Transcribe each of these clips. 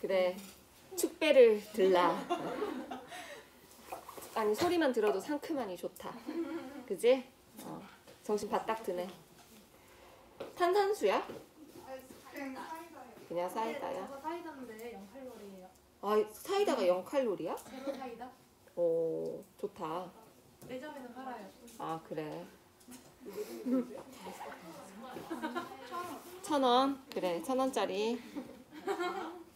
그래. 축배를 들라. 아니 소리만 들어도 상큼하니 좋다. 그지? 정신 바짝 드네. 탄산수야? 그냥 사이다야? 저거 사이다인데 0칼로리예요. 아, 사이다가 0칼로리야? 제로 사이다? 오, 좋다. 매점에는 팔아요. 아, 그래. 1,000원. 그래, 1,000원짜리.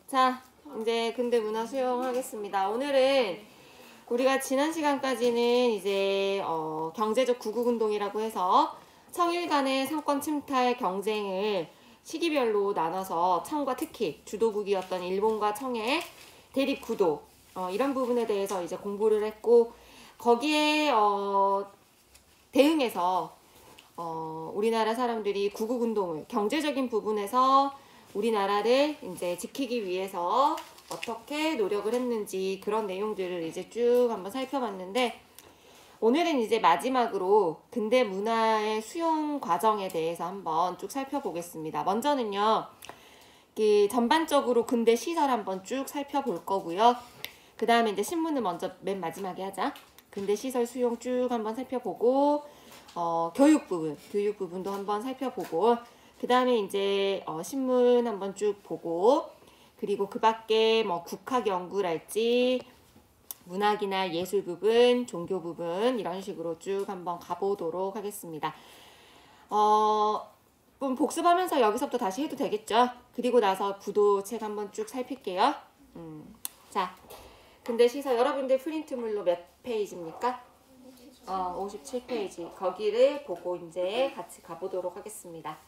자, 이제 근대 문화 수용하겠습니다. 오늘은 우리가 지난 시간까지는 이제 경제적 구국운동이라고 해서 청일 간의 상권 침탈 경쟁을 시기별로 나눠서 청과 특히 주도국이었던 일본과 청의 대립 구도 이런 부분에 대해서 이제 공부를 했고, 거기에 대응해서 우리나라 사람들이 구국운동을 경제적인 부분에서 우리나라를 이제 지키기 위해서 어떻게 노력을 했는지 그런 내용들을 이제 쭉 한번 살펴봤는데, 오늘은 이제 마지막으로 근대 문화의 수용 과정에 대해서 한번 쭉 살펴보겠습니다. 먼저는요, 전반적으로 근대 시설 한번 쭉 살펴볼 거고요. 그 다음에 이제 신문을 먼저 맨 마지막에 하자. 근대 시설 수용 쭉 한번 살펴보고, 교육 부분도 한번 살펴보고, 그 다음에 이제 신문 한번 쭉 보고, 그리고 그 밖에 뭐 국학 연구랄지 문학이나 예술 부분, 종교 부분 이런 식으로 쭉 한번 가보도록 하겠습니다. 좀 복습하면서 여기서부터 다시 해도 되겠죠? 그리고 나서 구도책 한번 쭉 살필게요. 자, 근대 시설 여러분들 프린트물로 몇 페이지입니까? 57페이지. 거기를 보고 이제 같이 가보도록 하겠습니다.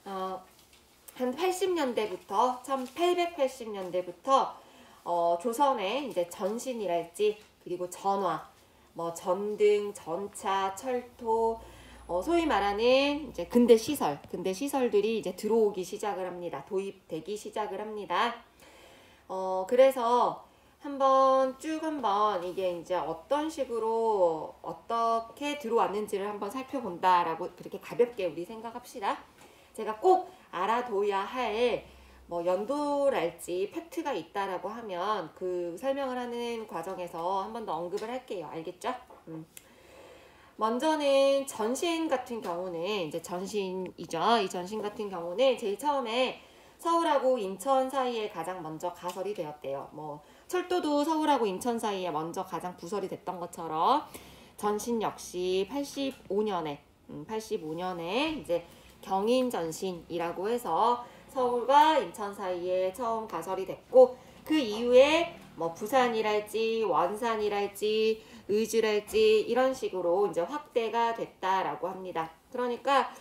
한 80년대부터 1880년대부터 조선의 이제 전신이랄지 그리고 전화, 뭐 전등, 전차, 철도, 소위 말하는 이제 근대 시설들이 이제 들어오기 시작을 합니다. 도입되기 시작을 합니다. 그래서 한번 이게 이제 어떤 식으로 어떻게 들어왔는지를 한번 살펴본다라고 그렇게 가볍게 우리 생각합시다. 제가 꼭 알아둬야 할 뭐 연도랄지 팩트가 있다라고 하면 그 설명을 하는 과정에서 한 번 더 언급을 할게요. 알겠죠? 먼저는 전신 같은 경우는 이제 전신이죠. 이 전신 같은 경우는 제일 처음에 서울하고 인천 사이에 가장 먼저 가설이 되었대요. 뭐 철도도 서울하고 인천 사이에 먼저 가장 부설이 됐던 것처럼 전신 역시 85년에 이제 경인전신이라고 해서 서울과 인천 사이에 처음 가설이 됐고, 그 이후에 뭐 부산이랄지 원산이랄지 의주랄지 이런 식으로 이제 확대가 됐다라고 합니다. 그러니까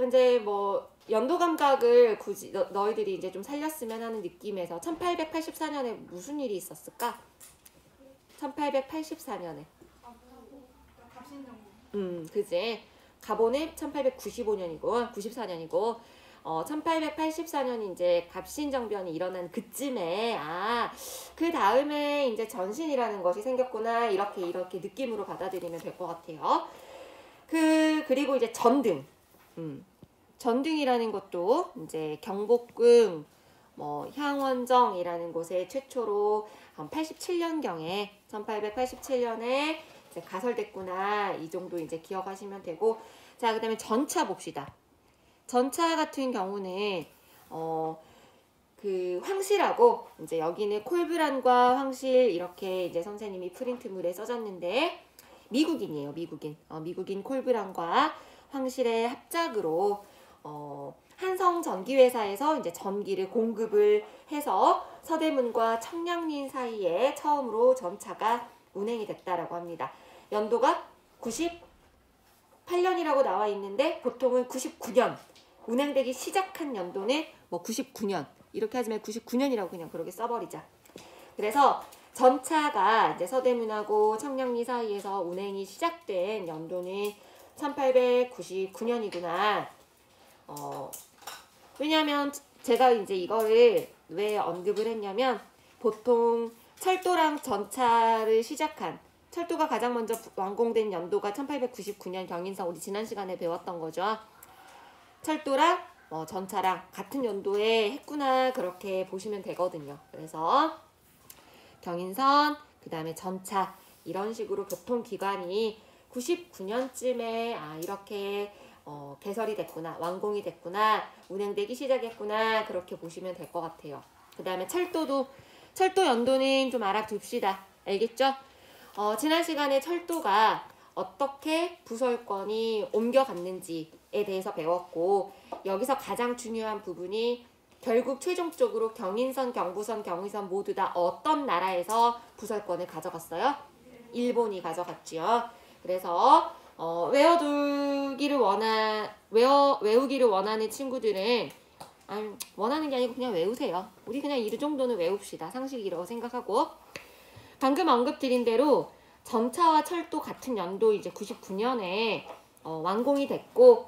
이제 뭐 연도 감각을 굳이 너희들이 이제 좀 살렸으면 하는 느낌에서 1884년에 무슨 일이 있었을까? 1884년에 그지? 가보는 1895년이고 94년이고 1884년 이제 갑신정변이 일어난 그쯤에 그 다음에 이제 전신이라는 것이 생겼구나 이렇게 느낌으로 받아들이면 될 것 같아요. 그리고 이제 전등이라는 것도 이제 경복궁 뭐 향원정이라는 곳에 최초로 87년경에 1887년에 이제 가설됐구나 이 정도 이제 기억하시면 되고, 자 그다음에 전차 봅시다. 전차 같은 경우는 그 황실하고 이제 여기는 콜브란과 황실 이렇게 이제 선생님이 프린트물에 써졌는데 미국인이에요. 미국인 콜브란과 황실의 합작으로 한성전기회사에서 이제 전기를 공급을 해서 서대문과 청량리 사이에 처음으로 전차가 운행이 됐다라고 합니다. 연도가 98년이라고 나와 있는데 보통은 99년 운행되기 시작한 연도는 뭐 99년 이렇게 하지만 99년이라고 그냥 그렇게 써버리자. 그래서 전차가 이제 서대문하고 청량리 사이에서 운행이 시작된 연도는 1899년이구나. 왜냐하면 제가 이제 이거를 왜 언급을 했냐면 보통 철도랑 전차를 시작한 철도가 가장 먼저 완공된 연도가 1899년 경인선 우리 지난 시간에 배웠던 거죠. 철도랑 전차랑 같은 연도에 했구나 그렇게 보시면 되거든요. 그래서 경인선, 그 다음에 전차 이런 식으로 교통기관이 99년쯤에 이렇게 개설이 됐구나, 완공이 됐구나, 운행되기 시작했구나 그렇게 보시면 될 것 같아요. 그 다음에 철도 연도는 좀 알아둡시다. 알겠죠? 지난 시간에 철도가 어떻게 부설권이 옮겨갔는지에 대해서 배웠고, 여기서 가장 중요한 부분이 결국 최종적으로 경인선, 경부선, 경의선 모두 다 어떤 나라에서 부설권을 가져갔어요? 일본이 가져갔지요. 그래서 외우기를 원하는 친구들은 원하는 게 아니고 그냥 외우세요. 우리 그냥 이 정도는 외웁시다. 상식이라고 생각하고. 방금 언급드린 대로 전차와 철도 같은 연도 이제 99년에 완공이 됐고,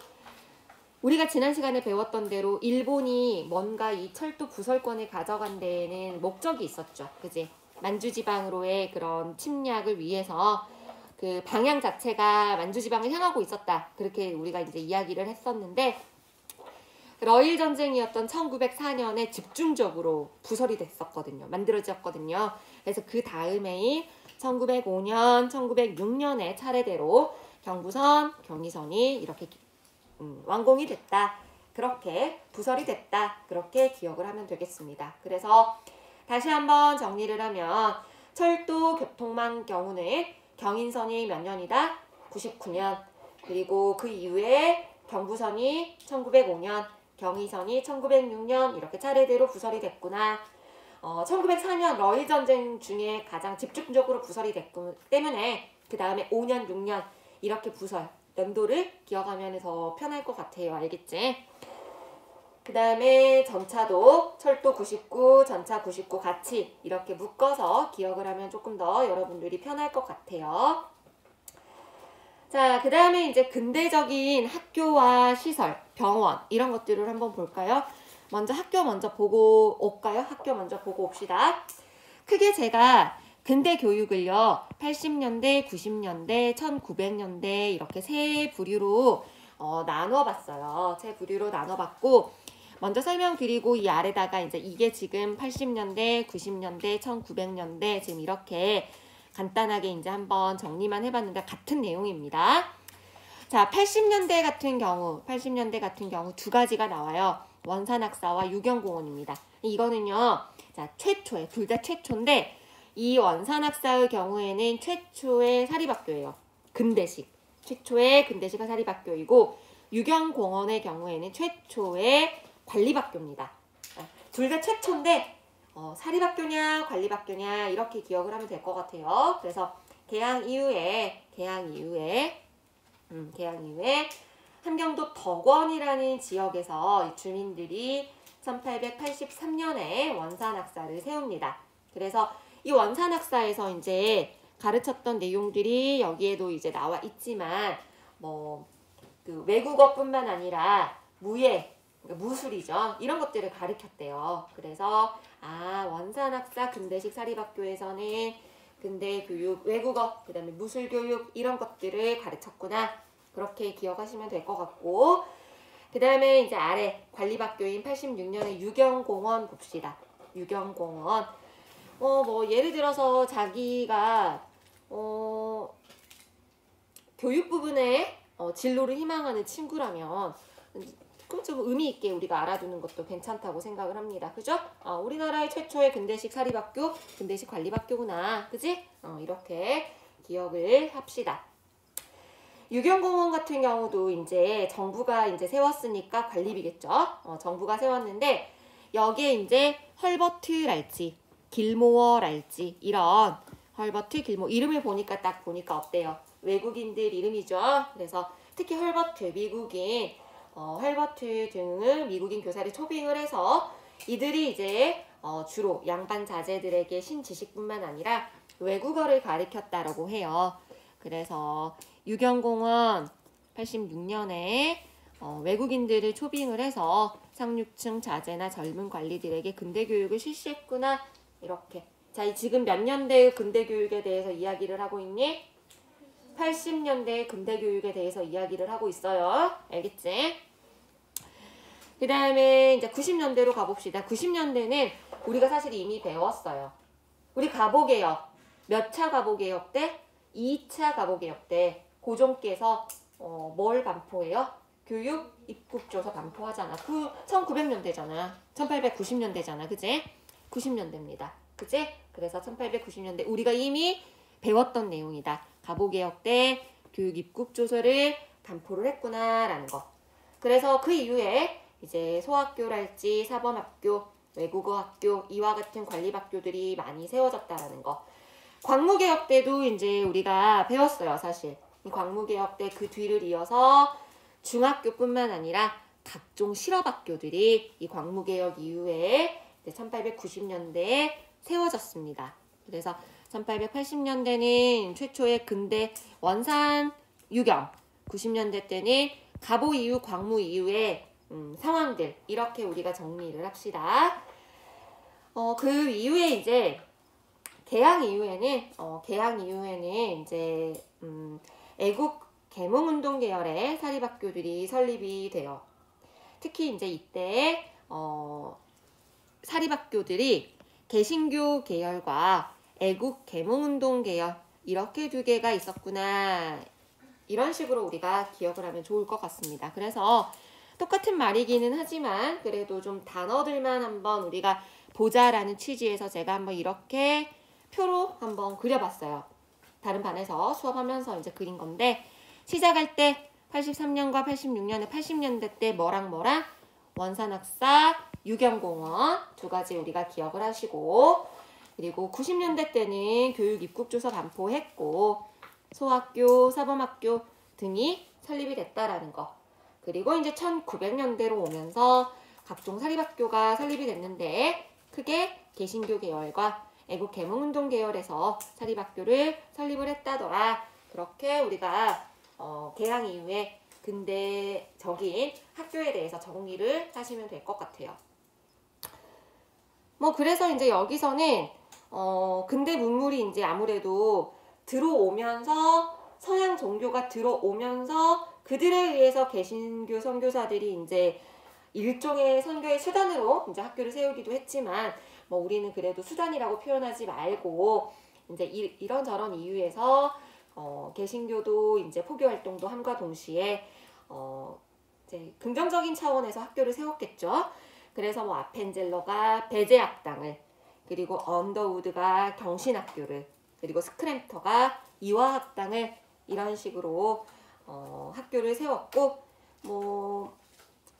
우리가 지난 시간에 배웠던 대로 일본이 뭔가 이 철도 부설권을 가져간 데에는 목적이 있었죠. 그지? 만주지방으로의 그런 침략을 위해서 그 방향 자체가 만주지방을 향하고 있었다. 그렇게 우리가 이제 이야기를 했었는데, 러일 전쟁이었던 1904년에 집중적으로 부설이 됐었거든요. 만들어졌거든요. 그래서 그 다음에인 1905년, 1906년에 차례대로 경부선, 경의선이 이렇게 완공이 됐다. 그렇게 부설이 됐다. 그렇게 기억을 하면 되겠습니다. 그래서 다시 한번 정리를 하면 철도 교통망 경우는 경인선이 몇 년이다? 99년. 그리고 그 이후에 경부선이 1905년, 경의선이 1906년 이렇게 차례대로 부설이 됐구나. 1904년 러일 전쟁 중에 가장 집중적으로 부설이 됐기 때문에 그 다음에 5년, 6년 이렇게 부설 연도를 기억하면 더 편할 것 같아요. 알겠지? 그 다음에 전차도 철도 99, 전차 99 같이 이렇게 묶어서 기억을 하면 조금 더 여러분들이 편할 것 같아요. 자, 그 다음에 이제 근대적인 학교와 시설, 병원 이런 것들을 한번 볼까요? 먼저 학교 먼저 보고 올까요? 학교 먼저 보고 옵시다. 크게 제가 근대 교육을요, 80년대, 90년대, 1900년대 이렇게 세 부류로 나눠봤어요. 세 부류로 나눠봤고, 먼저 설명드리고 이 아래다가 이제 이게 지금 80년대, 90년대, 1900년대 지금 이렇게 간단하게 이제 한번 정리만 해봤는데 같은 내용입니다. 자, 80년대 같은 경우 두 가지가 나와요. 원산학사와 유경공원입니다. 이거는요, 자, 최초에 둘 다 최초인데 이 원산학사의 경우에는 최초의 사립학교예요. 근대식. 최초의 근대식 사립학교이고, 유경공원의 경우에는 최초의 관립학교입니다. 둘 다 최초인데 사립학교냐 관립학교냐 이렇게 기억을 하면 될 것 같아요. 그래서 개항 이후에 함경도 덕원이라는 지역에서 주민들이 1883년에 원산학사를 세웁니다. 그래서 이 원산학사에서 이제 가르쳤던 내용들이 여기에도 이제 나와 있지만 그 외국어뿐만 아니라 무술이죠. 이런 것들을 가르쳤대요. 그래서 원산학사 근대식 사립학교에서는 근대 교육, 외국어, 그 다음에 무술 교육 이런 것들을 가르쳤구나. 그렇게 기억하시면 될 것 같고, 그 다음에 이제 아래 관립학교인 86년에 유경공원 봅시다. 유경공원. 예를 들어서 자기가 교육 부분에 진로를 희망하는 친구라면 그럼 좀 의미 있게 우리가 알아두는 것도 괜찮다고 생각을 합니다. 그죠? 우리나라의 최초의 근대식 사립학교, 근대식 관립학교구나. 그지? 이렇게 기억을 합시다. 유경공원 같은 경우도 이제 정부가 이제 세웠으니까 관립이겠죠? 정부가 세웠는데 여기에 이제 헐버트랄지, 길모어랄지 이런 헐버트, 길모 이름을 보니까 딱 보니까 어때요? 외국인들 이름이죠? 그래서 특히 헐버트, 미국인 헐버트 등을 미국인 교사를 초빙을 해서 이들이 이제 주로 양반 자제들에게 신지식뿐만 아니라 외국어를 가르쳤다라고 해요. 그래서 유경공원 86년에 외국인들을 초빙을 해서 상류층 자제나 젊은 관리들에게 근대교육을 실시했구나. 이렇게. 자, 지금 몇 년대의 근대교육에 대해서 이야기를 하고 있니? 80년대의 근대교육에 대해서 이야기를 하고 있어요. 알겠지? 그 다음에 이제 90년대로 가봅시다. 90년대는 우리가 사실 이미 배웠어요. 우리 가보개혁. 몇 차 가보개혁 때? 2차 가보개혁 때 고종께서 뭘 반포해요? 교육 입국조서 반포하잖아. 그 1900년대잖아. 1890년대잖아. 그지? 90년대입니다. 그지? 그래서 1890년대 우리가 이미 배웠던 내용이다. 가보개혁 때 교육 입국조서를 반포를 했구나라는 거. 그래서 그 이후에 이제 소학교랄지 사범학교, 외국어학교 이와 같은 관리학교들이 많이 세워졌다라는 거. 광무개혁 때도 이제 우리가 배웠어요, 사실. 이 광무개혁 때 그 뒤를 이어서 중학교뿐만 아니라 각종 실업학교들이 이 광무개혁 이후에 1890년대에 세워졌습니다. 그래서 1880년대는 최초의 근대 원산 유경, 90년대 때는 가보 이후, 광무 이후의 상황들 이렇게 우리가 정리를 합시다. 그 이후에 이제 개항 이후에는 이제 애국 계몽운동 계열의 사립학교들이 설립이 돼요. 특히 이제 이때 사립학교들이 개신교 계열과 애국 계몽운동 계열 이렇게 두 개가 있었구나. 이런 식으로 우리가 기억을 하면 좋을 것 같습니다. 그래서 똑같은 말이기는 하지만 그래도 좀 단어들만 한번 우리가 보자라는 취지에서 제가 한번 이렇게 표로 한번 그려봤어요. 다른 반에서 수업하면서 이제 그린 건데 시작할 때 83년과 86년에 80년대 때 뭐랑 원산학사, 유경공원 두 가지 우리가 기억을 하시고 그리고 90년대 때는 교육 입국조서 반포했고 소학교, 사범학교 등이 설립이 됐다라는 거. 그리고 이제 1900년대로 오면서 각종 사립학교가 설립이 됐는데 크게 개신교 계열과 애국 계몽운동 계열에서 사립학교를 설립을 했다더라. 그렇게 우리가 개항 이후에 근대적인 학교에 대해서 정리를 하시면 될 것 같아요. 그래서 이제 여기서는 근대 문물이 이제 아무래도 들어오면서 서양 종교가 들어오면서 그들에 의해서 개신교 선교사들이 이제 일종의 선교의 수단으로 이제 학교를 세우기도 했지만 우리는 그래도 수단이라고 표현하지 말고 이제 이런저런 이유에서 개신교도 이제 포교 활동도 함과 동시에 이제 긍정적인 차원에서 학교를 세웠겠죠. 그래서 아펜젤러가 배제학당을 그리고 언더우드가 경신학교를 그리고 스크램터가 이화학당을 이런 식으로 학교를 세웠고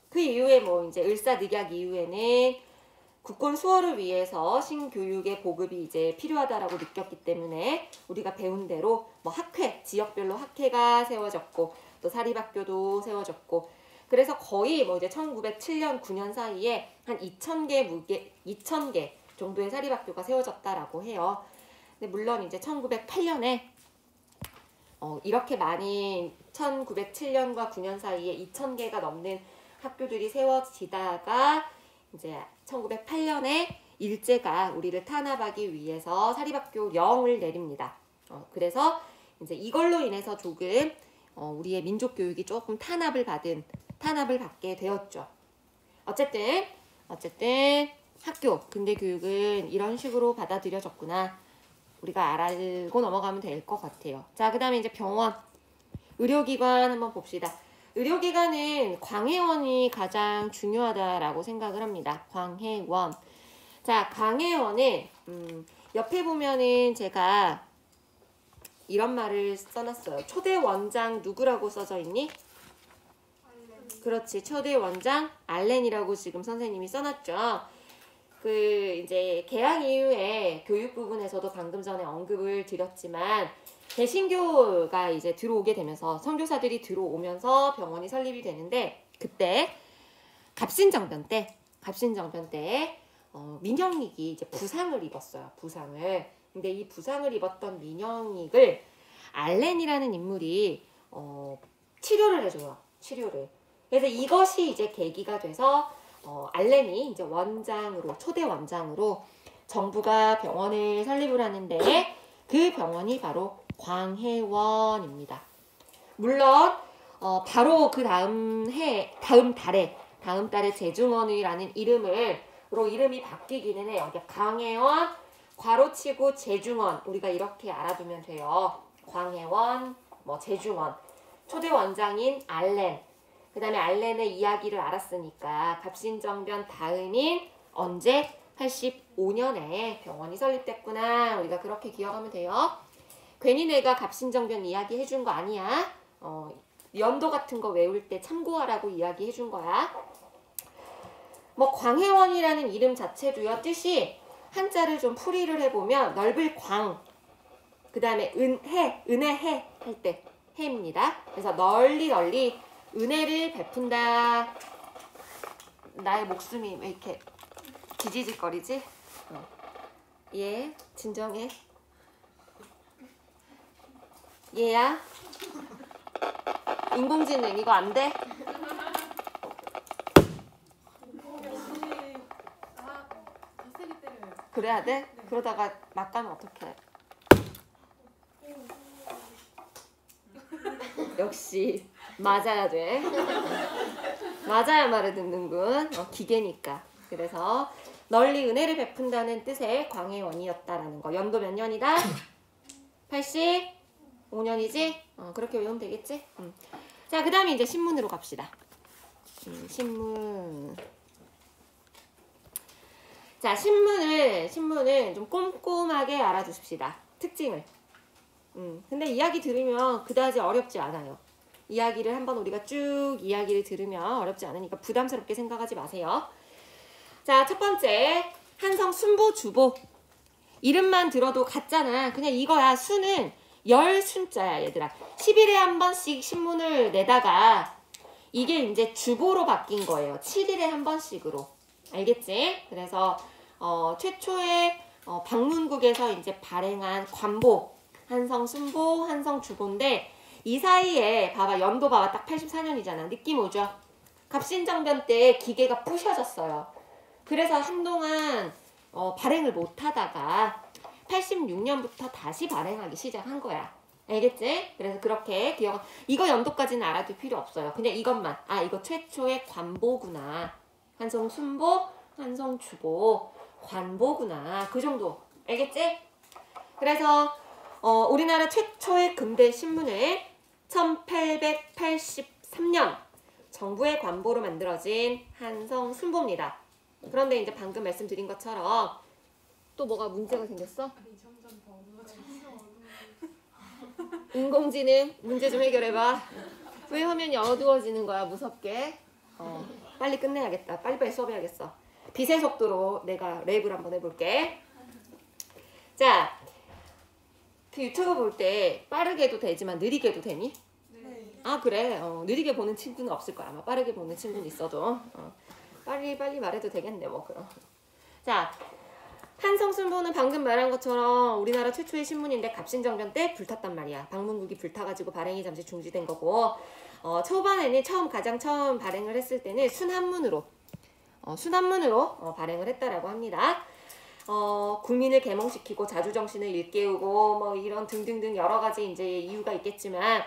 그 이후에 이제 을사늑약 이후에는 국권 수호를 위해서 신교육의 보급이 이제 필요하다라고 느꼈기 때문에 우리가 배운 대로 학회, 지역별로 학회가 세워졌고 또 사립학교도 세워졌고 그래서 거의 이제 1907년, 9년 사이에 한 2,000개 정도의 사립학교가 세워졌다라고 해요. 근데 물론 이제 1908년에 이렇게 많이 1907년과 9년 사이에 2,000개가 넘는 학교들이 세워지다가 이제 1908년에 일제가 우리를 탄압하기 위해서 사립학교 령을 내립니다. 그래서 이제 이걸로 인해서 조금 우리의 민족 교육이 조금 탄압을 받게 되었죠. 어쨌든 학교 근대 교육은 이런 식으로 받아들여졌구나. 우리가 알고 넘어가면 될 것 같아요. 자, 그 다음에 이제 병원, 의료기관 한번 봅시다. 의료기관은 광해원이 가장 중요하다라고 생각을 합니다. 광해원. 자, 광해원은 옆에 보면은 제가 이런 말을 써놨어요. 초대 원장 누구라고 써져 있니? 그렇지. 초대 원장 알렌이라고 지금 선생님이 써놨죠. 이제 개항 이후에 교육 부분에서도 방금 전에 언급을 드렸지만 개신교가 이제 들어오게 되면서 선교사들이 들어오면서 병원이 설립이 되는데 그때 갑신정변 때 민영익이 이제 부상을 입었어요. 근데 이 부상을 입었던 민영익을 알렌이라는 인물이 치료를 해줘요. 그래서 이것이 이제 계기가 돼서 알렌이 이제 초대 원장으로 정부가 병원을 설립을 하는데 그 병원이 바로 광해원입니다. 물론 바로 그 다음 달에 다음 달에 재중원이라는 이름이 바뀌기는 해요. 이게 광해원, 괄호치고 재중원, 우리가 이렇게 알아두면 돼요. 광해원, 뭐 재중원. 초대 원장인 알렌. 그 다음에 알렌의 이야기를 알았으니까 갑신정변 다음인 언제? 85년에 병원이 설립됐구나. 우리가 그렇게 기억하면 돼요. 괜히 내가 갑신정변 이야기 해준 거 아니야. 연도 같은 거 외울 때 참고하라고 이야기 해준 거야. 뭐 광해원이라는 이름 자체도요. 뜻이 한자를 좀 풀이를 해보면 넓을 광, 그 다음에 은혜 해 할 때 해입니다. 그래서 널리 은혜를 베푼다. 나의 목숨이 왜 이렇게 지지직거리지? 얘 진정해. 얘야. 인공지능 이거 안 돼? 더 세게 때려요. 그래야 돼? 그러다가 막 가면 어떡해? 역시 맞아야 돼. 맞아야 말을 듣는군. 기계니까. 그래서 널리 은혜를 베푼다는 뜻의 광해원이었다라는 거. 연도 몇 년이다? 85년이지? 그렇게 외우면 되겠지? 자, 그 다음에 이제 신문으로 갑시다. 신문. 자, 신문을 좀 꼼꼼하게 알아두십시다. 특징을. 근데 이야기 들으면 그다지 어렵지 않아요. 이야기를 한번 우리가 쭉 이야기를 들으면 어렵지 않으니까 부담스럽게 생각하지 마세요. 자, 첫 번째 한성 순보 주보. 이름만 들어도 같잖아. 그냥 이거야. 수는 열 순자야, 얘들아. 10일에 한 번씩 신문을 내다가 이게 이제 주보로 바뀐 거예요. 7일에 한 번씩으로. 알겠지? 그래서 최초의 방문국에서 이제 발행한 관보, 한성 순보, 한성 주보인데 이 사이에 봐봐, 연도 봐봐, 딱 84년이잖아. 느낌 오죠? 갑신정변 때 기계가 부셔졌어요. 그래서 한동안 발행을 못 하다가 86년부터 다시 발행하기 시작한 거야. 알겠지? 그래서 그렇게 이거 연도까지는 알아둘 필요 없어요. 그냥 이것만. 이거 최초의 관보구나. 한성 순보, 한성 주보, 관보구나. 그 정도. 알겠지? 그래서 우리나라 최초의 근대 신문을 1883년 정부의 관보로 만들어진 한성 순보입니다. 그런데 이제 방금 말씀드린 것처럼 또 뭐가 문제가 생겼어? 아니 점점 더 어두워져. 인공지능 문제 좀 해결해봐. 왜 화면이 어두워지는 거야, 무섭게? 빨리 끝내야겠다. 빨리빨리 수업해야겠어. 빛의 속도로 내가 랩을 한번 해볼게. 자, 그 유튜브 볼 때 빠르게도 되지만 느리게도 되니? 네. 그래. 느리게 보는 친구는 없을 거야. 아마 빠르게 보는 친구는 있어도. 빨리 말해도 되겠네, 뭐 그럼. 자, 한성순보는 방금 말한 것처럼 우리나라 최초의 신문인데 갑신정변 때 불탔단 말이야. 방문국이 불타가지고 발행이 잠시 중지된 거고, 초반에는 가장 처음 발행을 했을 때는 순한문으로 발행을 했다라고 합니다. 국민을 계몽시키고 자주정신을 일깨우고 뭐 이런 등등등 여러 가지 이제 이유가 있겠지만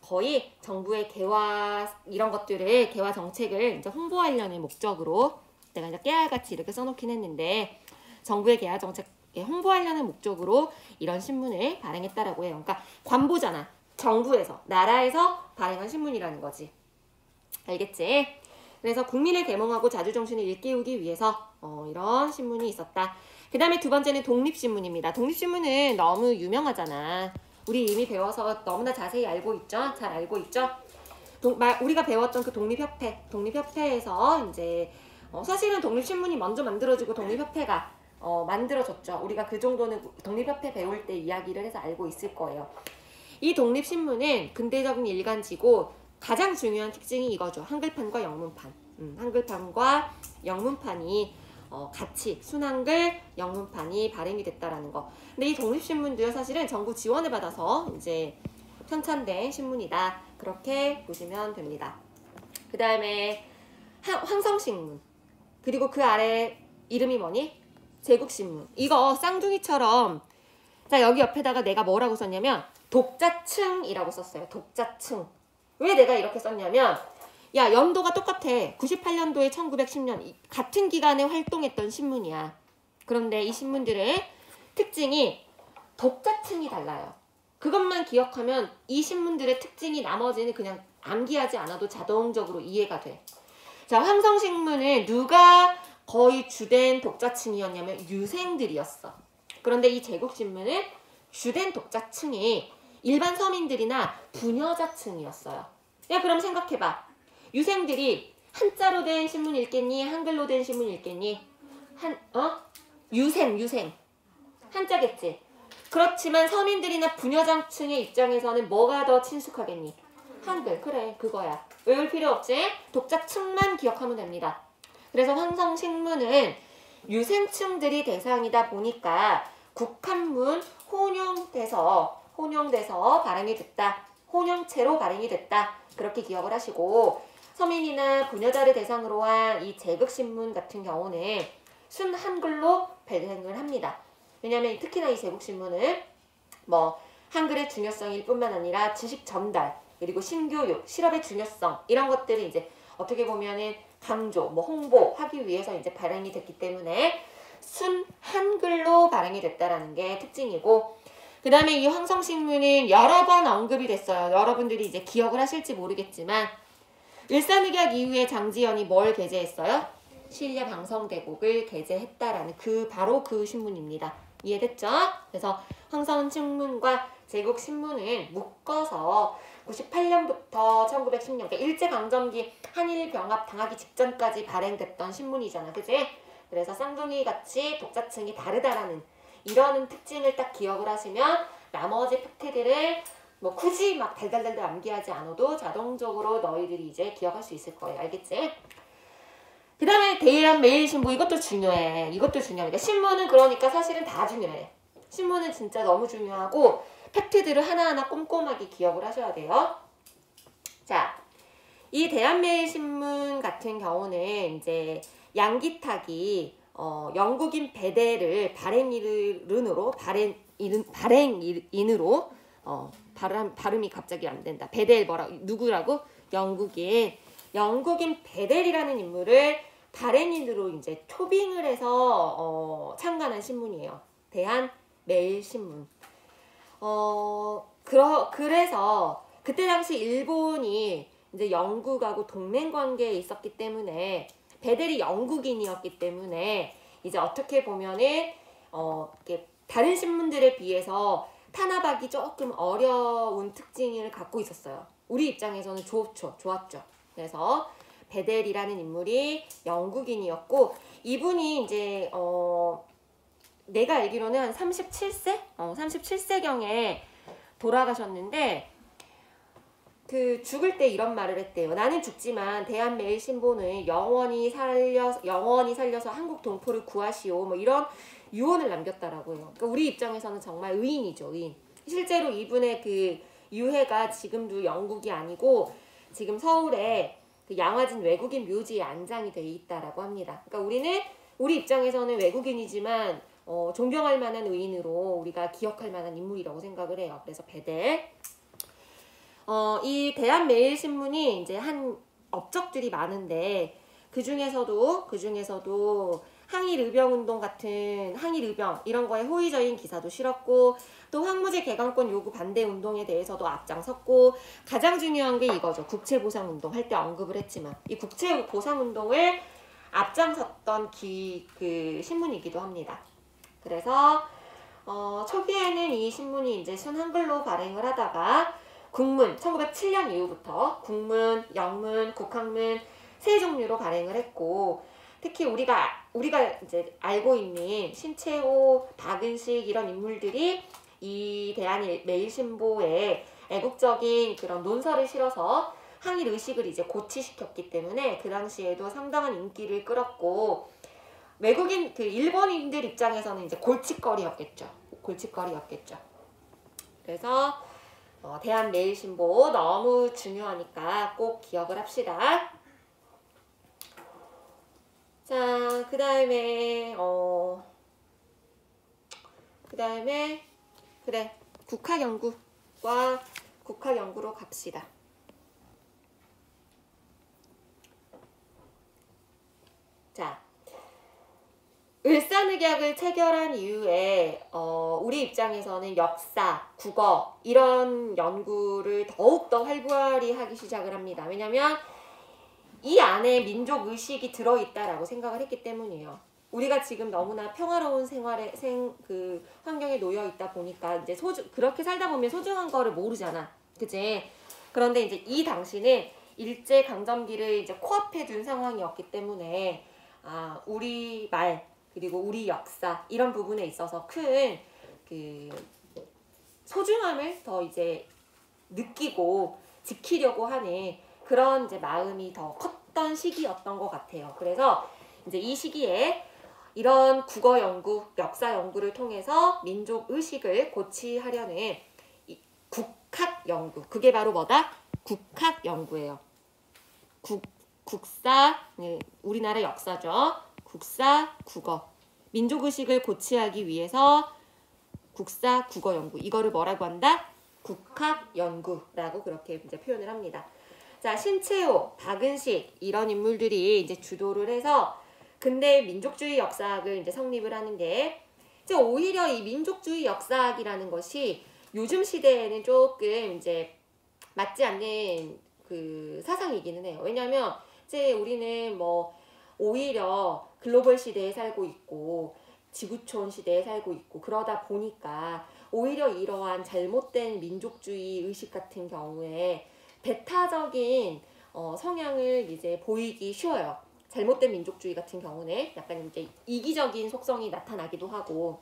거의 정부의 개화 이런 것들을 개화 정책을 이제 홍보하려는 목적으로 내가 이제 깨알같이 이렇게 써놓긴 했는데 정부의 개화 정책에 홍보하려는 목적으로 이런 신문을 발행했다라고 해요. 그러니까 관보잖아. 정부에서 나라에서 발행한 신문이라는 거지. 알겠지? 그래서 국민을 계몽하고 자주정신을 일깨우기 위해서 이런 신문이 있었다. 그 다음에 두 번째는 독립신문입니다. 독립신문은 너무 유명하잖아. 우리 이미 배워서 너무나 자세히 알고 있죠? 잘 알고 있죠? 우리가 배웠던 그 독립협회에서 이제 사실은 독립신문이 먼저 만들어지고 독립협회가 만들어졌죠. 우리가 그 정도는 독립협회 배울 때 이야기를 해서 알고 있을 거예요. 이 독립신문은 근대적인 일간지고 가장 중요한 특징이 이거죠. 한글판과 영문판. 한글판과 영문판이 같이 순한글, 영문판이 발행이 됐다라는 거. 근데 이 독립신문도요, 사실은 정부 지원을 받아서 이제 편찬된 신문이다. 그렇게 보시면 됩니다. 그 다음에 황성신문. 그리고 그 아래 이름이 뭐니? 제국신문. 이거 쌍둥이처럼 자, 여기 옆에다가 내가 뭐라고 썼냐면 독자층이라고 썼어요. 독자층. 왜 내가 이렇게 썼냐면 야, 연도가 똑같아. 98년도에 1910년 같은 기간에 활동했던 신문이야. 그런데 이 신문들의 특징이 독자층이 달라요. 그것만 기억하면 이 신문들의 특징이 나머지는 그냥 암기하지 않아도 자동적으로 이해가 돼. 자, 황성신문을 누가 거의 주된 독자층이었냐면 유생들이었어. 그런데 이 제국신문은 주된 독자층이 일반 서민들이나 부녀자층이었어요. 야, 그럼 생각해봐. 유생들이 한자로 된 신문 읽겠니? 한글로 된 신문 읽겠니? 유생. 한자겠지. 그렇지만 서민들이나 부녀자층의 입장에서는 뭐가 더 친숙하겠니? 한글. 그래, 그거야. 외울 필요 없지? 독자층만 기억하면 됩니다. 그래서 황성신문은 유생층들이 대상이다 보니까 국한문 혼용돼서 발행이 됐다. 혼용체로 발행이 됐다. 그렇게 기억을 하시고, 서민이나 부녀자를 대상으로 한 이 제국신문 같은 경우는 순 한글로 발행을 합니다. 왜냐하면 특히나 이 제국신문은 뭐 한글의 중요성일 뿐만 아니라 지식 전달, 그리고 신교육, 실업의 중요성 이런 것들을 이제 어떻게 보면은 강조, 뭐 홍보하기 위해서 이제 발행이 됐기 때문에 순 한글로 발행이 됐다라는 게 특징이고, 그 다음에 이 황성신문은 여러 번 언급이 됐어요. 여러분들이 이제 기억을 하실지 모르겠지만 일산의학 이후에 장지연이 뭘 게재했어요? 신려 방성대국을 게재했다라는 바로 그 신문입니다. 이해됐죠? 그래서 황성신문과 제국신문은 묶어서 98년부터 1910년, 그러니까 일제강점기 한일병합 당하기 직전까지 발행됐던 신문이잖아. 그지? 그래서 쌍둥이 같이 독자층이 다르다라는 이런 특징을 딱 기억을 하시면 나머지 팩트들을 뭐 굳이 막 달달달달 암기하지 않아도 자동적으로 너희들이 이제 기억할 수 있을 거예요. 알겠지? 그 다음에 대한매일신보, 이것도 중요해. 그러니까 신문은 그러니까 사실은 다 중요해. 신문은 진짜 너무 중요하고 팩트들을 하나하나 꼼꼼하게 기억을 하셔야 돼요. 자, 이 대한매일신문 같은 경우는 이제 양기탁이 영국인 베델을 발행인으로 발음이 갑자기 안 된다. 베델 누구라고? 영국인 베델이라는 인물을 발행인으로 이제 초빙을 해서 창간한 신문이에요. 대한매일신문. 그래서 그때 당시 일본이 이제 영국하고 동맹 관계에 있었기 때문에 베델이 영국인이었기 때문에 이제 어떻게 보면은 이렇게 다른 신문들에 비해서 탄압하기 조금 어려운 특징을 갖고 있었어요. 우리 입장에서는 좋았죠. 그래서 베델이라는 인물이 영국인이었고, 이분이 이제 내가 알기로는 한 37세? 37세경에 돌아가셨는데, 죽을 때 이런 말을 했대요. 나는 죽지만 대한매일신보는 영원히 살려서 한국 동포를 구하시오. 뭐 이런 유언을 남겼다라고 해요. 그러니까 우리 입장에서는 정말 의인이죠, 의인. 실제로 이분의 그 유해가 지금도 영국이 아니고 지금 서울에 그 양화진 외국인 묘지에 안장이 되어 있다라고 합니다. 그러니까 우리 입장에서는 외국인이지만 존경할 만한 의인으로 우리가 기억할 만한 인물이라고 생각을 해요. 그래서 베델. 이 대한매일신문이 이제 한 업적들이 많은데 그 중에서도 항일의병운동 같은 항일의병 이런 거에 호의적인 기사도 실었고, 또 황무지 개강권 요구 반대 운동에 대해서도 앞장섰고, 가장 중요한 게 이거죠. 국채보상운동 할 때 언급을 했지만 이 국채보상운동을 앞장섰던 그 신문이기도 합니다. 그래서 초기에는 이 신문이 이제 순한글로 발행을 하다가 국문 1907년 이후부터 국문, 영문, 국학문 세 종류로 발행을 했고, 특히 우리가 이제 알고 있는 신채호, 박은식 이런 인물들이 이 대한매일신보에 애국적인 그런 논설을 실어서 항일 의식을 이제 고취시켰기 때문에 그 당시에도 상당한 인기를 끌었고, 외국인 일본인들 입장에서는 이제 골칫거리였겠죠. 그래서 대한매일신보 너무 중요하니까 꼭 기억을 합시다. 자, 그 다음에 그래, 국학연구로 갑시다. 자, 을사늑약을 체결한 이후에 우리 입장에서는 역사, 국어 이런 연구를 더욱더 활발히 하기 시작을 합니다. 왜냐하면 이 안에 민족 의식이 들어있다라고 생각을 했기 때문이에요. 우리가 지금 너무나 평화로운 그 환경에 놓여 있다 보니까 이제 그렇게 살다 보면 소중한 거를 모르잖아, 그치? 그런데 이제 이 당시는 일제 강점기를 이제 코앞에 둔 상황이었기 때문에 우리 말 그리고 우리 역사 이런 부분에 있어서 큰 그 소중함을 더 이제 느끼고 지키려고 하는 그런 이제 마음이 더 컸던 시기였던 것 같아요. 그래서 이제 이 시기에 이런 국어 연구, 역사 연구를 통해서 민족 의식을 고취하려는 국학 연구, 그게 바로 뭐다? 국학 연구예요. 국사, 우리나라 역사죠. 국사, 국어. 민족 의식을 고취하기 위해서 국사, 국어 연구. 이거를 뭐라고 한다? 국학 연구라고 그렇게 이제 표현을 합니다. 자, 신채호, 박은식 이런 인물들이 이제 주도를 해서 근대 민족주의 역사학을 이제 성립을 하는데 이제 오히려 이 민족주의 역사학이라는 것이 요즘 시대에는 조금 이제 맞지 않는 그 사상이기는 해요. 왜냐하면 이제 우리는 뭐 오히려 글로벌 시대에 살고 있고 지구촌 시대에 살고 있고 그러다 보니까 오히려 이러한 잘못된 민족주의 의식 같은 경우에 배타적인 성향을 이제 보이기 쉬워요. 잘못된 민족주의 같은 경우는 약간 이제 이기적인 속성이 나타나기도 하고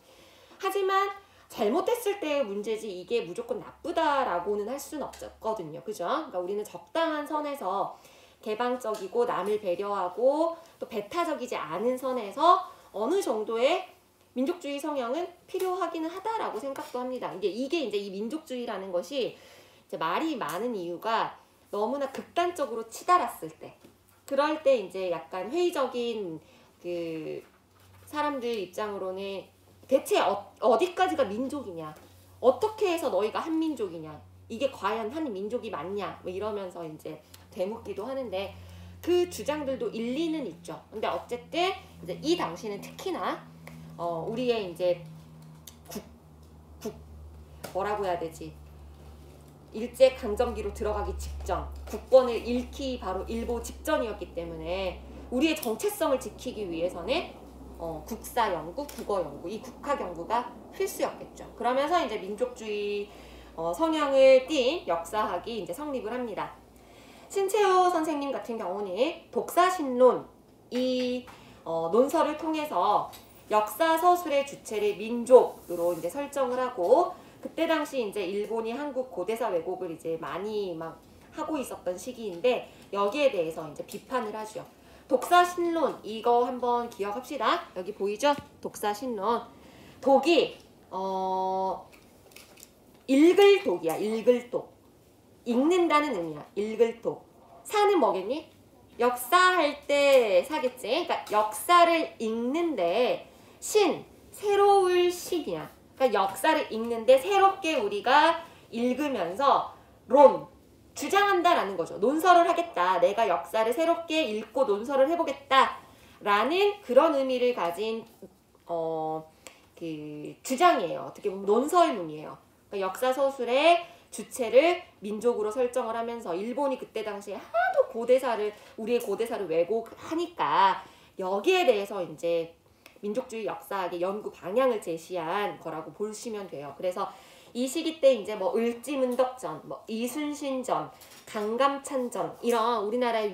하지만 잘못했을 때의 문제지 이게 무조건 나쁘다라고는 할 수는 없거든요. 그죠? 그러니까 우리는 적당한 선에서 개방적이고 남을 배려하고 또 배타적이지 않은 선에서 어느 정도의 민족주의 성향은 필요하기는 하다라고 생각도 합니다. 이게 이제 이 민족주의라는 것이 이제 말이 많은 이유가 너무나 극단적으로 치달았을 때, 그럴 때 이제 약간 회의적인 그 사람들 입장으로는 대체 어디까지가 민족이냐, 어떻게 해서 너희가 한 민족이냐, 이게 과연 한 민족이 맞냐, 뭐 이러면서 이제 되묻기도 하는데 그 주장들도 일리는 있죠. 근데 어쨌든 이제 이 당시는 특히나 우리의 이제 뭐라고 해야 되지? 일제 강점기로 들어가기 직전, 국권을 잃기 바로 일보 직전이었기 때문에 우리의 정체성을 지키기 위해서는 국사 연구, 국어 연구, 이 국학 연구가 필수였겠죠. 그러면서 이제 민족주의 성향을 띈 역사학이 이제 성립을 합니다. 신채호 선생님 같은 경우는 독사신론 이 논설을 통해서 역사 서술의 주체를 민족으로 이제 설정을 하고 그때 당시 이제 일본이 한국 고대사 왜곡을 이제 많이 막 하고 있었던 시기인데 여기에 대해서 이제 비판을 하죠. 독사신론 이거 한번 기억합시다. 여기 보이죠? 독사신론. 독이 읽을 독이야. 읽을 독. 읽는다는 의미야. 읽을 독. 사는 뭐겠니? 역사할 때 사겠지. 그러니까 역사를 읽는데 새로울 신이야. 그러니까 역사를 읽는데 새롭게 우리가 읽으면서 주장한다라는 거죠. 논설을 하겠다. 내가 역사를 새롭게 읽고 논설을 해보겠다라는 그런 의미를 가진 그 주장이에요. 어떻게 보면 논설문이에요. 그러니까 역사 서술의 주체를 민족으로 설정을 하면서 일본이 그때 당시에 하도 우리의 고대사를 왜곡하니까 여기에 대해서 이제 민족주의 역사학의 연구 방향을 제시한 거라고 보시면 돼요. 그래서 이 시기 때 이제 뭐 을지문덕전, 뭐 이순신전, 강감찬전 이런 우리나라의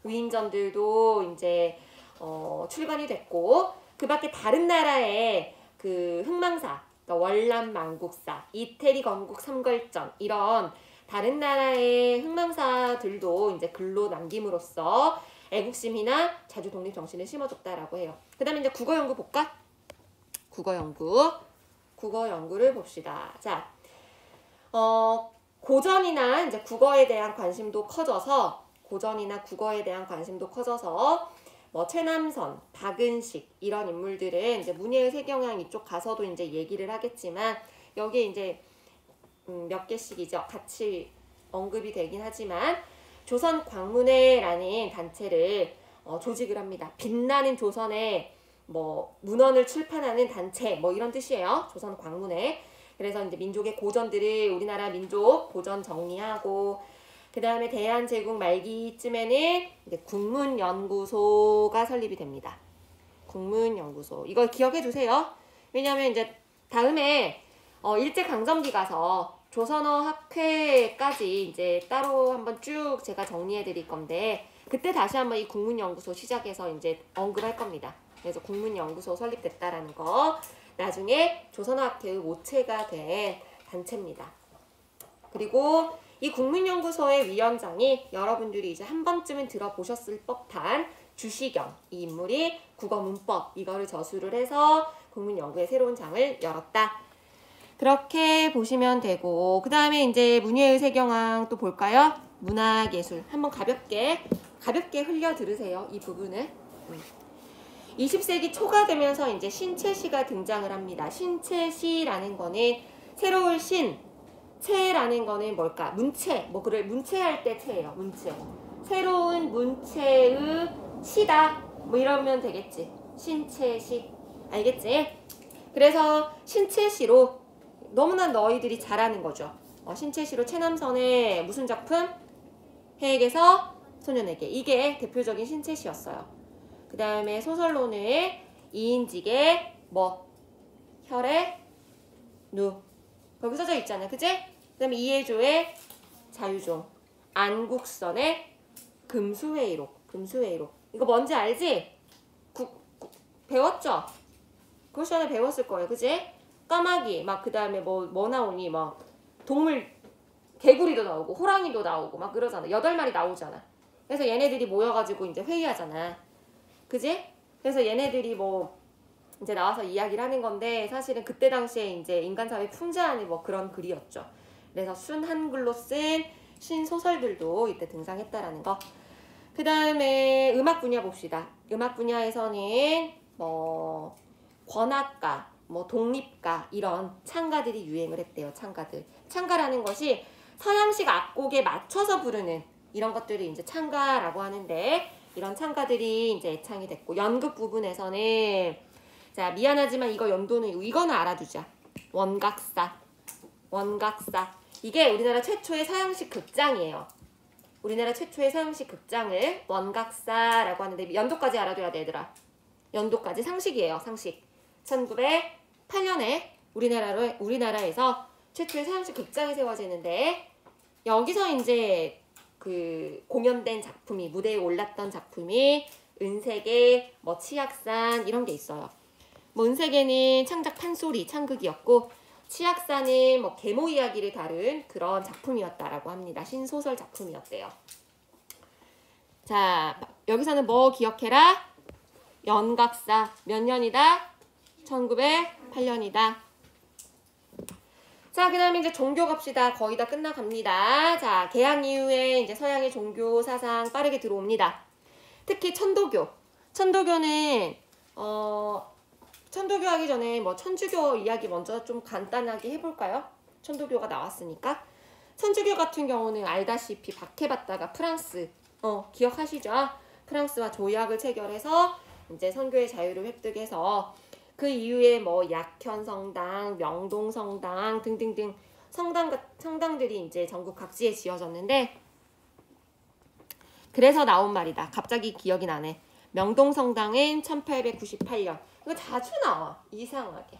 위인전들도 이제 출간이 됐고 그 밖에 다른 나라의 그 흥망사, 그러니까 월남망국사, 이태리 건국 삼걸전 이런 다른 나라의 흥망사들도 이제 글로 남김으로써 애국심이나 자주 독립 정신을 심어줬다라고 해요. 그 다음에 이제 국어 연구 볼까? 국어 연구를 봅시다. 자, 고전이나 이제 국어에 대한 관심도 커져서 뭐 최남선, 박은식 이런 인물들은 이제 문예의 세경향 이쪽 가서도 이제 얘기를 하겠지만 여기에 이제 몇 개씩이죠. 같이 언급이 되긴 하지만 조선광문회라는 단체를 조직을 합니다. 빛나는 조선의 뭐 문헌을 출판하는 단체 뭐 이런 뜻이에요. 조선 광문회. 그래서 이제 민족의 고전들을 우리나라 민족 고전 정리하고 그 다음에 대한제국 말기쯤에는 이제 국문연구소가 설립이 됩니다. 국문연구소. 이걸 기억해 두세요. 왜냐하면 이제 다음에 일제강점기 가서 조선어 학회까지 이제 따로 한번 쭉 제가 정리해 드릴 건데 그때 다시 한번 이 국문연구소 시작해서 이제 언급할 겁니다. 그래서 국문연구소 설립됐다라는 거. 나중에 조선어 학회의 모체가 된 단체입니다. 그리고 이 국문연구소의 위원장이 여러분들이 이제 한 번쯤은 들어보셨을 법한 주시경 이 인물이 국어문법 이거를 저수를 해서 국문연구의 새로운 장을 열었다. 그렇게 보시면 되고 그 다음에 이제 문예의 세경왕 또 볼까요? 문학예술 한번 가볍게 흘려 들으세요. 이 부분을. 20세기 초가 되면서 이제 신체시가 등장을 합니다. 신체시라는 거는 새로운 신, 체라는 거는 뭘까? 문체, 뭐 그걸 문체할 때 체예요. 문체. 새로운 문체의 시다. 뭐 이러면 되겠지. 신체시. 알겠지? 그래서 신체시로 너무나 너희들이 잘하는 거죠. 신체시로 최남선의 무슨 작품? 해에게서 소년에게. 이게 대표적인 신체시였어요. 그 다음에 소설로는 이인직의 뭐 혈의 누 거기 써져 있잖아요. 그치? 그 다음에 이해조의 자유종 안국선의 금수회의록 이거 뭔지 알지? 배웠죠? 그 시간에 배웠을 거예요. 그치? 까마귀 막 그 다음에 뭐 나오니 막 동물 개구리도 나오고 호랑이도 나오고 막 그러잖아. 8마리 나오잖아. 그래서 얘네들이 모여가지고 이제 회의하잖아. 그지? 그래서 얘네들이 뭐 이제 나와서 이야기를 하는 건데 사실은 그때 당시에 이제 인간사회 풍자하는 뭐 그런 글이었죠. 그래서 순 한글로 쓴 신소설들도 이때 등장했다라는 거. 그 다음에 음악 분야 봅시다. 음악 분야에서는 뭐 권악가, 뭐 독립가 이런 창가들이 유행을 했대요. 창가들. 창가라는 것이 서양식 악곡에 맞춰서 부르는 이런 것들을 이제 창가라고 하는데 이런 창가들이 이제 애창이 됐고 연극 부분에서는 자 미안하지만 이거 연도는 이거는 알아두자. 원각사 이게 우리나라 최초의 서양식 극장이에요. 우리나라 최초의 서양식 극장을 원각사라고 하는데 연도까지 알아둬야 돼 얘들아. 연도까지 상식이에요. 상식. 1908년에 우리나라에서 최초의 서양식 극장이 세워지는데 여기서 이제 그 공연된 작품이 무대에 올랐던 작품이 은세계, 뭐 치악산 이런 게 있어요. 뭐 은세계는 창작 판소리, 창극이었고 치악산은 뭐 계모 이야기를 다룬 그런 작품이었다라고 합니다. 신소설 작품이었대요. 자, 여기서는 뭐 기억해라? 연각사 몇 년이다? 1908년이다. 자, 그 다음에 이제 종교 갑시다. 거의 다 끝나갑니다. 자, 개항 이후에 이제 서양의 종교 사상 빠르게 들어옵니다. 특히 천도교. 천도교는, 천도교 하기 전에 뭐 천주교 이야기 먼저 좀 간단하게 해볼까요? 천도교가 나왔으니까. 천주교 같은 경우는 알다시피 박해받다가 프랑스, 기억하시죠? 프랑스와 조약을 체결해서 이제 선교의 자유를 획득해서 그 이후에 뭐 약현성당, 명동성당 등등등 성당들이 이제 전국 각지에 지어졌는데 그래서 나온 말이다. 갑자기 기억이 나네. 명동성당은 1898년. 이거 자주 나와. 이상하게.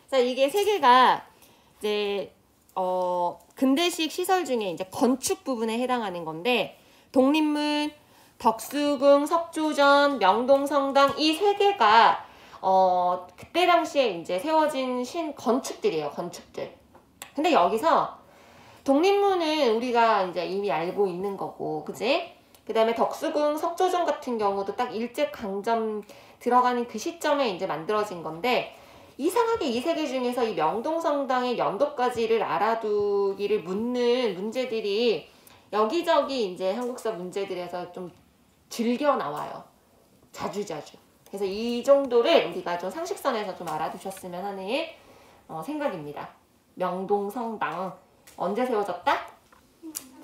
자, 이게 세 개가 이제 근대식 시설 중에 이제 건축 부분에 해당하는 건데 독립문, 덕수궁, 석조전, 명동성당 이 세 개가 그때 당시에 이제 세워진 건축들이에요. 건축들. 근데 여기서 독립문은 우리가 이제 이미 알고 있는 거고, 그지? 그 다음에 덕수궁, 석조정 같은 경우도 딱 일제강점 들어가는 그 시점에 이제 만들어진 건데, 이상하게 이 세 개 중에서 이 명동성당의 연도까지를 알아두기를 묻는 문제들이 여기저기 이제 한국사 문제들에서 좀 즐겨 나와요. 자주자주. 그래서 이 정도를 우리가 좀 상식선에서 좀 알아두셨으면 하는 생각입니다. 명동성당 언제 세워졌다?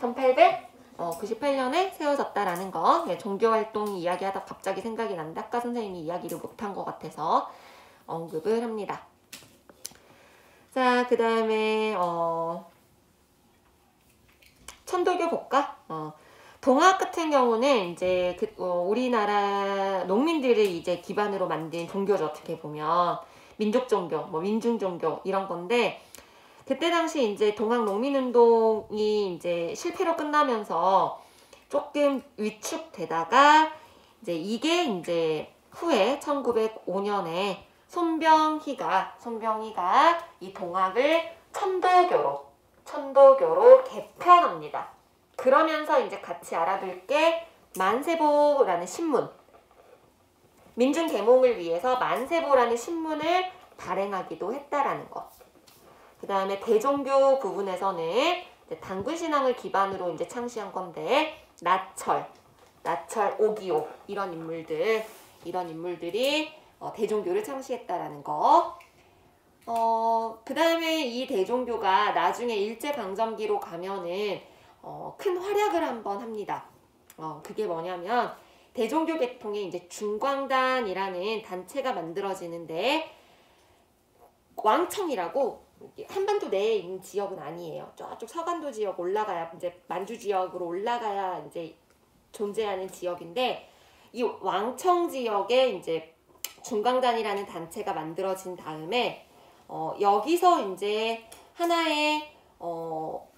1800? 98년에 세워졌다라는 거. 네, 종교활동 이야기하다 갑자기 생각이 난다. 아까 선생님이 이야기를 못한 것 같아서 언급을 합니다. 자, 그 다음에 천도교 볼까? 동학 같은 경우는 이제 우리나라 농민들을 이제 기반으로 만든 종교죠. 어떻게 보면 민족 종교, 뭐 민중 종교 이런 건데, 그때 당시 이제 동학 농민운동이 이제 실패로 끝나면서 조금 위축되다가 이제 이게 이제 후에 1905년에 손병희가 이 동학을 천도교로 개편합니다. 그러면서 이제 같이 알아둘 게 만세보라는 신문, 민중 계몽을 위해서 만세보라는 신문을 발행하기도 했다라는 것. 그 다음에 대종교 부분에서는 이제 단군 신앙을 기반으로 이제 창시한 건데, 나철, 오기오 이런 인물들이 대종교를 창시했다라는 거. 그 다음에 이 대종교가 나중에 일제강점기로 가면은 큰 활약을 한번 합니다. 그게 뭐냐면 대종교 계통에 이제 중광단이라는 단체가 만들어지는데, 왕청이라고 한반도 내에 있는 지역은 아니에요. 저쪽 서간도 지역 올라가야, 이제 만주 지역으로 올라가야 이제 존재하는 지역인데, 이 왕청 지역에 이제 중광단이라는 단체가 만들어진 다음에 여기서 이제 하나의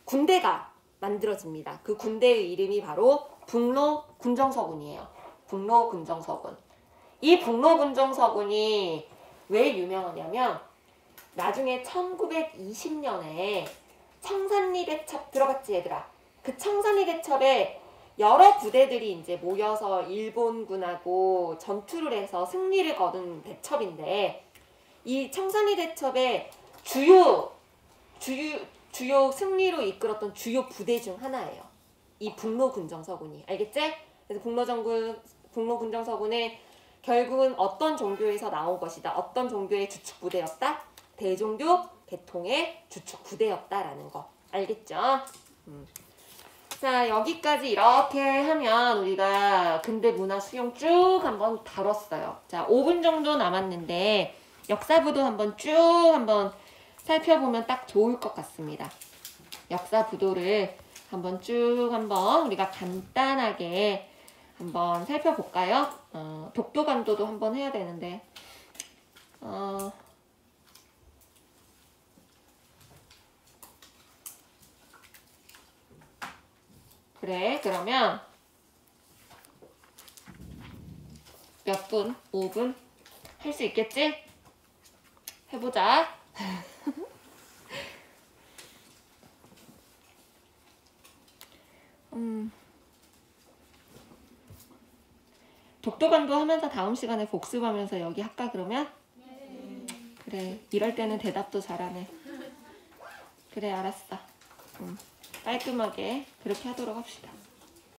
군대가 만들어집니다. 그 군대의 이름이 바로 북로군정서군이에요. 북로군정서군. 이 북로군정서군이 왜 유명하냐면, 나중에 1920년에 청산리 대첩 들어봤지 얘들아? 그 청산리 대첩에 여러 부대들이 이제 모여서 일본군하고 전투를 해서 승리를 거둔 대첩인데, 이 청산리 대첩의 주요 승리로 이끌었던 주요 부대 중 하나예요. 이 북로군정서군이. 알겠지? 그래서 북로군정서군은 결국은 어떤 종교에서 나온 것이다. 어떤 종교의 주축 부대였다? 대종교 계통의 주축 부대였다라는 거. 알겠죠? 자, 여기까지 이렇게 하면 우리가 근대 문화 수용 쭉 한번 다뤘어요. 자, 5분 정도 남았는데 역사부도 한번 살펴보면 딱 좋을 것 같습니다. 역사부도를 한번 우리가 간단하게 한번 살펴볼까요? 독도간도도 한번 해야 되는데, 그래, 그러면 몇 분? 5분? 할 수 있겠지? 해보자. 독도간도 하면서 다음 시간에 복습하면서 여기 할까 그러면? 네. 그래, 이럴 때는 대답도 잘하네. 그래, 알았어. 깔끔하게 그렇게 하도록 합시다.